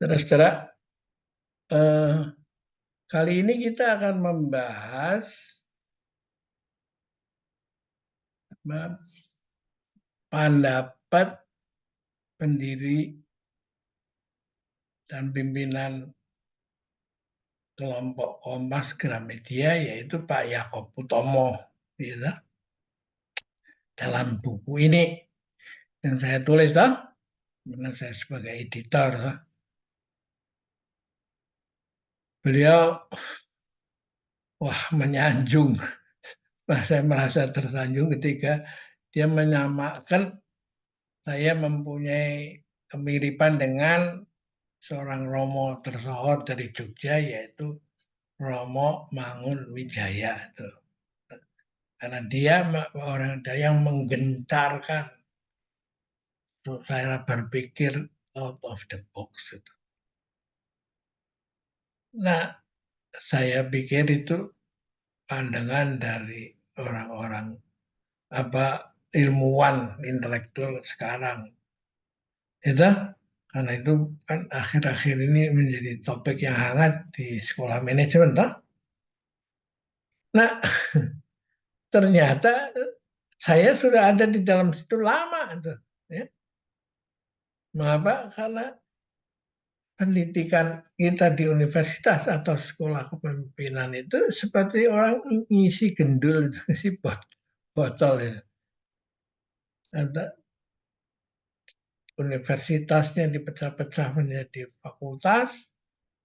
Saudara-saudara, kali ini kita akan membahas pendapat pendiri dan pimpinan kelompok Kompas Gramedia, yaitu Pak Yakob Utomo, gitu. Dalam buku ini yang saya tulis, karena saya sebagai editor, beliau menyanjung. Saya merasa tersanjung ketika dia menyamakan saya mempunyai kemiripan dengan seorang Romo tersohor dari Jogja, yaitu Romo Mangunwijaya. Karena dia orang yang menggencarkan saya berpikir out of the box. Nah, saya pikir itu pandangan dari orang-orang ilmuwan intelektual sekarang. Itu karena itu kan akhir-akhir ini menjadi topik yang hangat di sekolah manajemen, toh. Nah, ternyata saya sudah ada di dalam situ lama, tuh, ya. Mengapa? Karena pendidikan kita di universitas atau sekolah kepemimpinan itu seperti orang ngisi gendul, ngisi botol, ya. Ada universitasnya dipecah-pecah menjadi fakultas,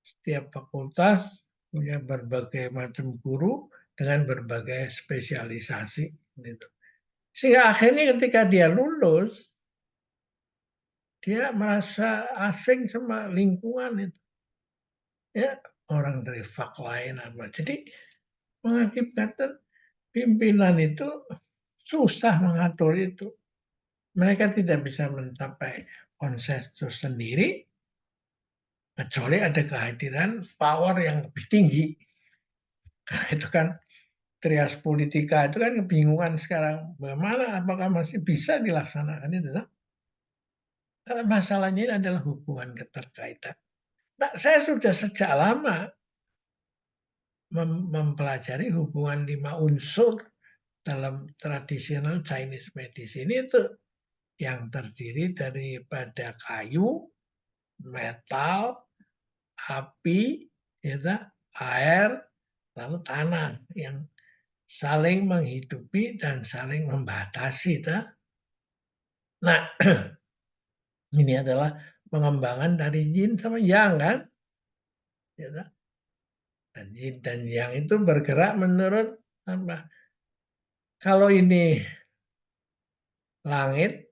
setiap fakultas punya berbagai macam guru dengan berbagai spesialisasi, gitu. Sehingga akhirnya ketika dia lulus, dia merasa asing sama lingkungan itu, ya, orang dari fak lain apa. Jadi mengakibatkan pimpinan itu susah mengatur itu. Mereka tidak bisa mencapai konsensus sendiri kecuali ada kehadiran power yang lebih tinggi. Karena itu kan trias politika itu kan kebingungan sekarang, bagaimana, apakah masih bisa dilaksanakan itu. Karena masalahnya ini adalah hubungan keterkaitan. Nah, saya sudah sejak lama mempelajari hubungan 5 unsur dalam tradisional Chinese medicine itu, yang terdiri daripada kayu, metal, api, ya, air, lalu tanah yang saling menghidupi dan saling membatasi. Nah, ini adalah pengembangan dari yin sama yang, kan? Ya, dan yin dan yang itu bergerak menurut apa? Kalau ini langit,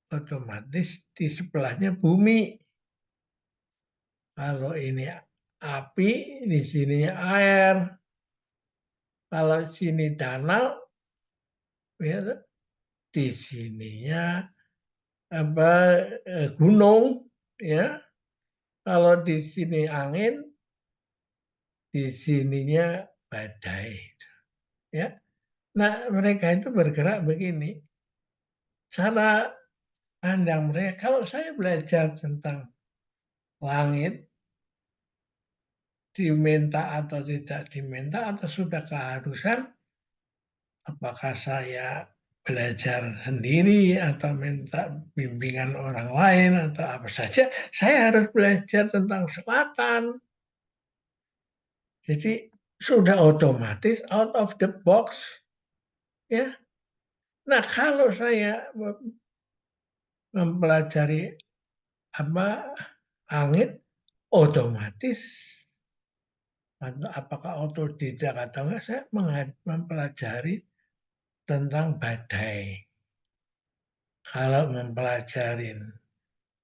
otomatis di sebelahnya bumi. Kalau ini api, di sininya air. Kalau sini danau, ya, di sininya gunung, ya. Kalau di sini angin, di sininya badai, ya. Nah, mereka itu bergerak begini. Cara pandang mereka, kalau saya belajar tentang langit, diminta atau tidak diminta, atau sudah keharusan, apakah saya belajar sendiri atau minta bimbingan orang lain atau apa saja, saya harus belajar tentang selatan. Jadi sudah otomatis out of the box, ya. Nah, kalau saya mempelajari angin, otomatis apakah otodidak atau enggak, saya mempelajari tentang badai. Kalau mempelajari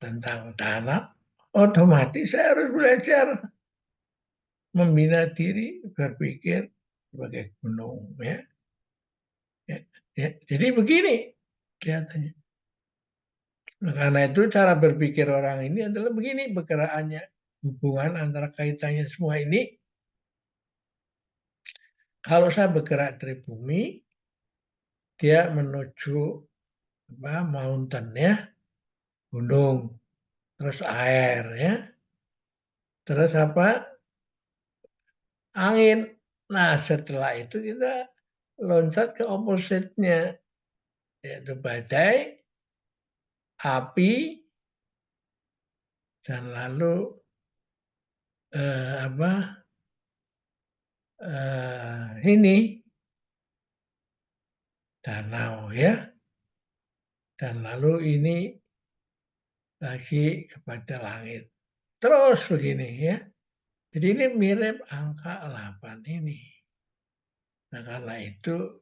tentang tanah, otomatis saya harus belajar membina diri, berpikir sebagai gunung, ya. Jadi begini kelihatannya. Nah, karena itu cara berpikir orang ini adalah begini pergerakannya, hubungan antara kaitannya semua ini. Kalau saya bergerak dari bumi, dia menuju mountain, ya, gunung, terus air, ya. terus apa, angin. Nah, setelah itu kita loncat ke opposite-nya, yaitu badai, api, dan lalu apa, ini danau ya, dan lalu ini lagi kepada langit. Terus begini ya. Jadi ini mirip angka 8 ini. Nah, karena itu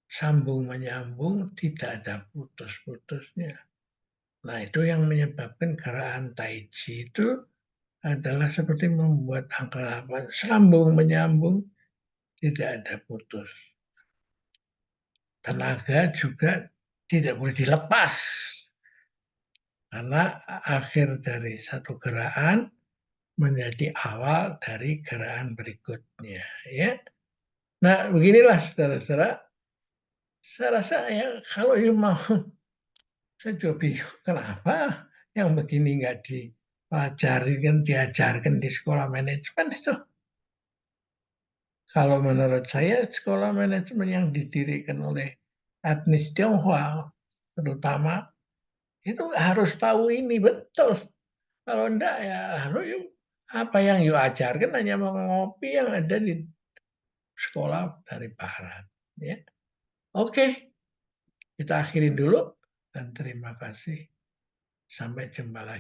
sambung menyambung tidak ada putus-putusnya. Nah, itu yang menyebabkan gerakan Tai Chi itu adalah seperti membuat angka 8 sambung menyambung tidak ada putus. Tenaga juga tidak boleh dilepas. Karena akhir dari satu gerakan menjadi awal dari gerakan berikutnya. Ya. Nah, beginilah saudara-saudara. Saya rasa ya kalau mau, saya juga bingung kenapa yang begini nggak diajarkan di sekolah manajemen itu. Kalau menurut saya sekolah manajemen yang didirikan oleh etnis Tionghoa terutama itu harus tahu ini betul. Kalau enggak ya apa yang you ajarkan hanya mengopi yang ada di sekolah dari barat. Ya. Oke, kita akhiri dulu dan terima kasih. Sampai jumpa lagi.